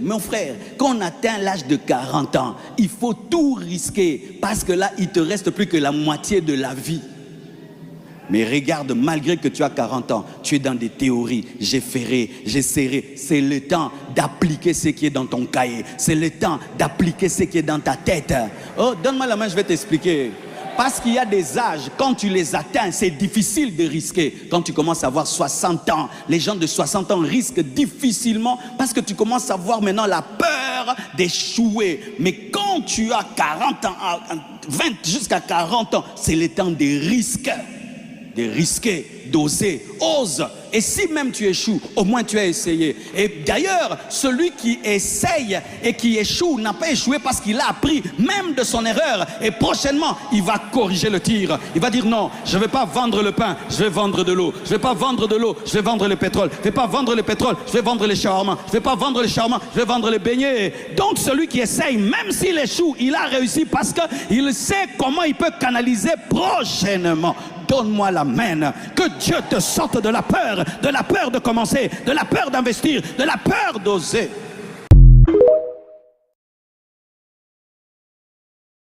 Mon frère, quand on atteint l'âge de 40 ans, il faut tout risquer parce que là, il ne te reste plus que la moitié de la vie. Mais regarde, malgré que tu as 40 ans, tu es dans des théories. J'ai ferré, j'ai serré. C'est le temps d'appliquer ce qui est dans ton cahier. C'est le temps d'appliquer ce qui est dans ta tête. Oh, donne-moi la main, je vais t'expliquer. Parce qu'il y a des âges, quand tu les atteins, c'est difficile de risquer. Quand tu commences à avoir 60 ans, les gens de 60 ans risquent difficilement parce que tu commences à avoir maintenant la peur d'échouer. Mais quand tu as 40 ans, 20 jusqu'à 40 ans, c'est le temps des risques. De risquer, d'oser, ose. Et si même tu échoues, au moins tu as essayé. Et d'ailleurs, celui qui essaye et qui échoue n'a pas échoué parce qu'il a appris même de son erreur. Et prochainement, il va corriger le tir. Il va dire non, je ne vais pas vendre le pain, je vais vendre de l'eau. Je ne vais pas vendre de l'eau, je vais vendre le pétrole. Je ne vais pas vendre le pétrole, je vais vendre les shawarma. Je ne vais pas vendre les shawarma, je vais vendre les beignets. Donc celui qui essaye, même s'il échoue, il a réussi parce qu'il sait comment il peut canaliser prochainement. Donne-moi la main, que Dieu te sorte de la peur de commencer, de la peur d'investir, de la peur d'oser.